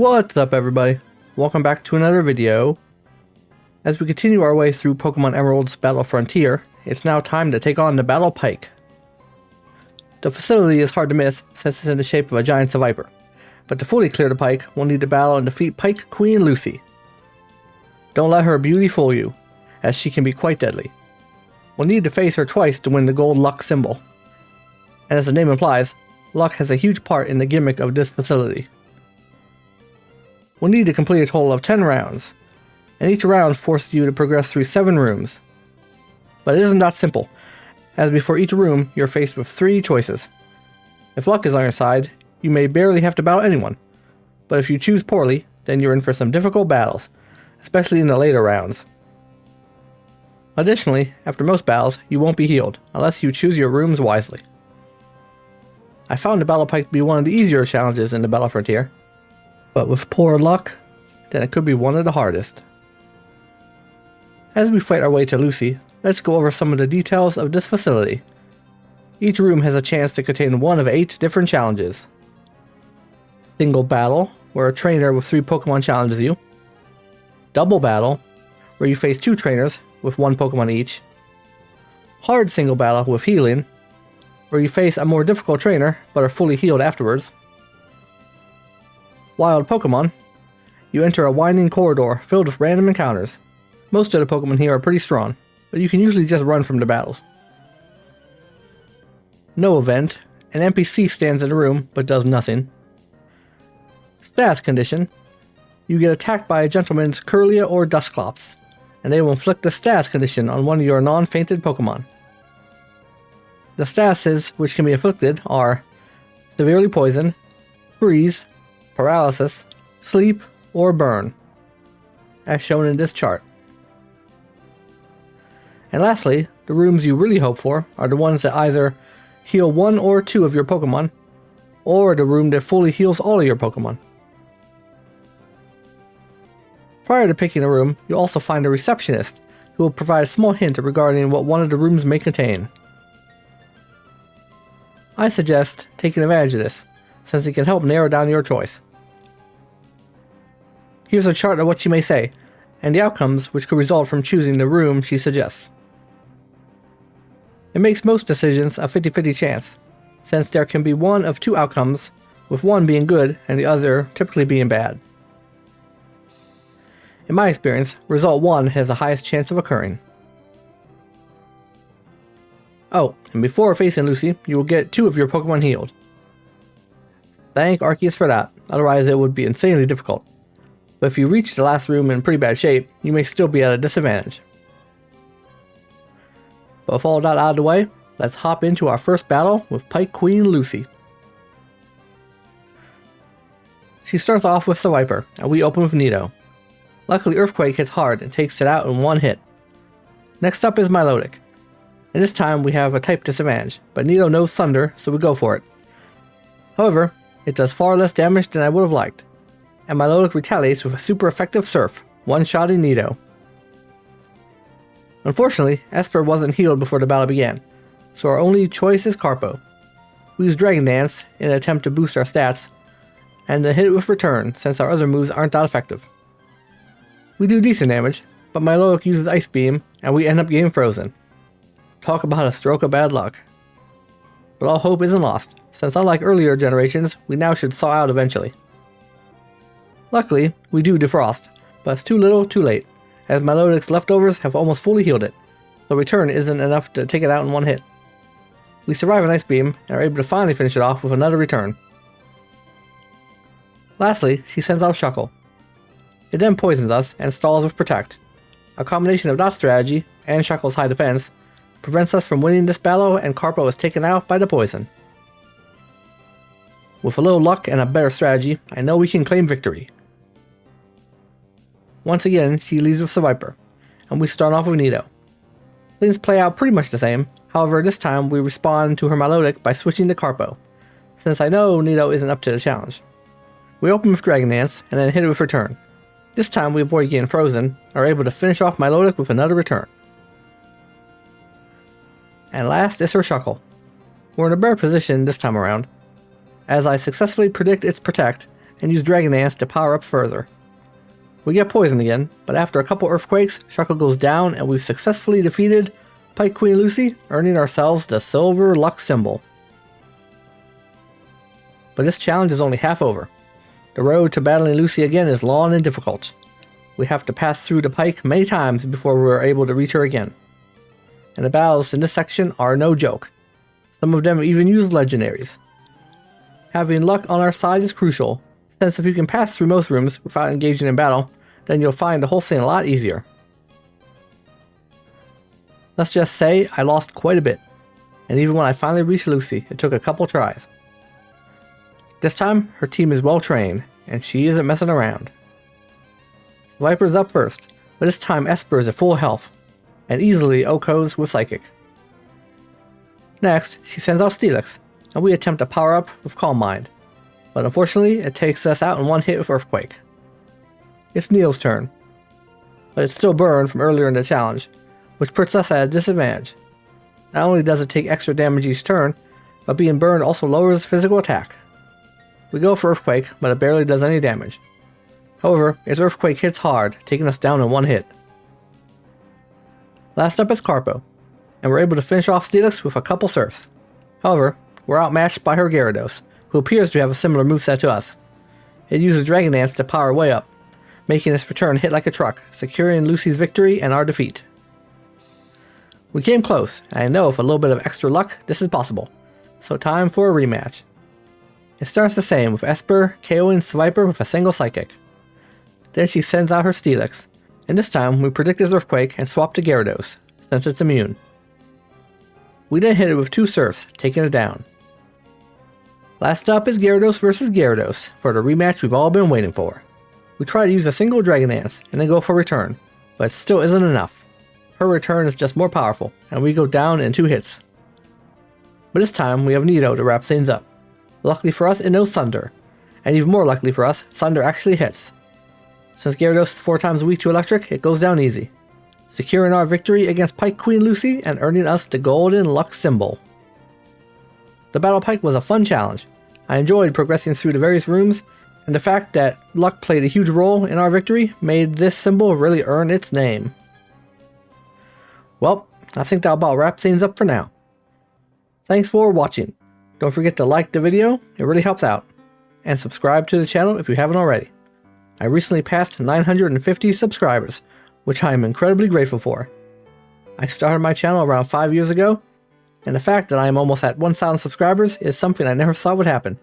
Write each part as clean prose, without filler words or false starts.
What's up, everybody? Welcome back to another video. As we continue our way through Pokemon Emerald's Battle Frontier, it's now time to take on the Battle Pike. The facility is hard to miss since it's in the shape of a giant Viper, but to fully clear the Pike, we'll need to battle and defeat Pike Queen Lucy. Don't let her beauty fool you, as she can be quite deadly. We'll need to face her twice to win the gold luck symbol. And as the name implies, luck has a huge part in the gimmick of this facility. We'll need to complete a total of 10 rounds, and each round forces you to progress through 7 rooms. But it isn't that simple, as before each room you're faced with 3 choices. If luck is on your side, you may barely have to battle anyone, but if you choose poorly, then you're in for some difficult battles, especially in the later rounds. Additionally, after most battles, you won't be healed, unless you choose your rooms wisely. I found the Battle Pike to be one of the easier challenges in the Battle Frontier, but with poor luck, then it could be one of the hardest. As we fight our way to Lucy, let's go over some of the details of this facility. Each room has a chance to contain one of 8 different challenges. Single battle, where a trainer with 3 Pokemon challenges you. Double battle, where you face 2 trainers with 1 Pokemon each. Hard single battle with healing, where you face a more difficult trainer but are fully healed afterwards. Wild Pokemon, you enter a winding corridor filled with random encounters. Most of the Pokemon here are pretty strong, but you can usually just run from the battles. No event, an NPC stands in the room but does nothing. Status condition, you get attacked by a gentleman's Curlia or Dusclops, and they will inflict the status condition on one of your non-fainted Pokemon. The statuses which can be inflicted are severely poison, freeze, paralysis, sleep, or burn, as shown in this chart. And lastly, the rooms you really hope for are the ones that either heal 1 or 2 of your Pokemon, or the room that fully heals all of your Pokemon. Prior to picking a room, you'll also find a receptionist who will provide a small hint regarding what one of the rooms may contain. I suggest taking advantage of this, since it can help narrow down your choice. Here's a chart of what she may say, and the outcomes which could result from choosing the room she suggests. It makes most decisions a 50-50 chance, since there can be one of 2 outcomes, with one being good and the other typically being bad. In my experience, result 1 has the highest chance of occurring. Oh, and before facing Lucy, you will get 2 of your Pokemon healed. Thank Arceus for that, otherwise it would be insanely difficult. But if you reach the last room in pretty bad shape, you may still be at a disadvantage. But with all that out of the way, let's hop into our first battle with Pike Queen Lucy. She starts off with the Viper, and we open with Nido. Luckily Earthquake hits hard and takes it out in 1 hit. Next up is Melodic, and this time we have a type disadvantage, but Nido knows Thunder, so we go for it. However, it does far less damage than I would have liked, and Melodic retaliates with a super effective Surf, one-shotting Nido. Unfortunately, Esper wasn't healed before the battle began, so our only choice is Carpo. We use Dragon Dance in an attempt to boost our stats, and then hit it with Return since our other moves aren't that effective. We do decent damage, but Melodic uses Ice Beam, and we end up getting frozen. Talk about a stroke of bad luck. But all hope isn't lost, since unlike earlier generations, we now should thaw out eventually. Luckily, we do defrost, but it's too little too late, as Melodic's leftovers have almost fully healed it, so Return isn't enough to take it out in 1 hit. We survive an Ice Beam, and are able to finally finish it off with another Return. Lastly, she sends out Shuckle. It then poisons us and stalls with Protect. A combination of that strategy, and Shuckle's high defense, prevents us from winning this battle, and Carpo is taken out by the poison. With a little luck and a better strategy, I know we can claim victory. Once again, she leads with the Viper, and we start off with Nido. Things play out pretty much the same, however this time we respond to her Melodic by switching to Carpo, since I know Nido isn't up to the challenge. We open with Dragon Dance, and then hit it with Return. This time we avoid getting frozen, and are able to finish off Melodic with another Return. And last is her Shuckle. We're in a better position this time around, as I successfully predict its Protect and use Dragon Dance to power up further. We get poisoned again, but after a couple earthquakes, Shuckle goes down and we've successfully defeated Pike Queen Lucy, earning ourselves the silver luck symbol. But this challenge is only half over. The road to battling Lucy again is long and difficult. We have to pass through the Pike many times before we are able to reach her again. And the battles in this section are no joke. Some of them even use legendaries. Having luck on our side is crucial, since if you can pass through most rooms without engaging in battle, then you'll find the whole thing a lot easier. Let's just say I lost quite a bit, and even when I finally reached Lucy, it took a couple tries. This time, her team is well trained, and she isn't messing around. Swiper's up first, but this time Esper is at full health, and easily OHKOs with Psychic. Next, she sends out Steelix, and we attempt to power up with Calm Mind, but unfortunately it takes us out in one hit with Earthquake. It's Neo's turn, but it's still burned from earlier in the challenge, which puts us at a disadvantage. Not only does it take extra damage each turn, but being burned also lowers physical attack. We go for Earthquake, but it barely does any damage. However, its Earthquake hits hard, taking us down in one hit. Last up is Carpo, and we're able to finish off Steelix with a couple surfs. However, we're outmatched by her Gyarados, who appears to have a similar moveset to us. It uses Dragon Dance to power way up, making its return hit like a truck, securing Lucy's victory and our defeat. We came close, and I know with a little bit of extra luck, this is possible. So time for a rematch. It starts the same, with Esper KOing Swiper with a single Psychic. Then she sends out her Steelix, and this time we predict his Earthquake and swap to Gyarados, since it's immune. We then hit it with two Surfs, taking it down. Last up is Gyarados vs Gyarados, for the rematch we've all been waiting for. We try to use a single Dragon Dance, and then go for return, but it still isn't enough. Her return is just more powerful, and we go down in 2 hits. But this time we have Nido to wrap things up. Luckily for us, it knows Thunder, and even more luckily for us, Thunder actually hits. Since Gyarados is 4 times weak to electric, it goes down easy, securing our victory against Pike Queen Lucy and earning us the golden luck symbol. The Battle Pike was a fun challenge. I enjoyed progressing through the various rooms, and the fact that luck played a huge role in our victory made this symbol really earn its name. Well, I think that'll about wrap things up for now. Thanks for watching. Don't forget to like the video, it really helps out. And subscribe to the channel if you haven't already. I recently passed 950 subscribers, which I am incredibly grateful for. I started my channel around 5 years ago, and the fact that I am almost at 1,000 subscribers is something I never thought would happen.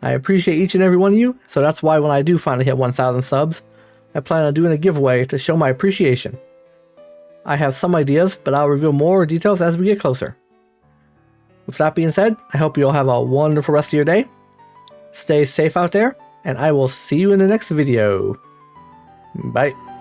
I appreciate each and every one of you, so that's why when I do finally hit 1,000 subs, I plan on doing a giveaway to show my appreciation. I have some ideas, but I'll reveal more details as we get closer. With that being said, I hope you all have a wonderful rest of your day. Stay safe out there, and I will see you in the next video. Bye.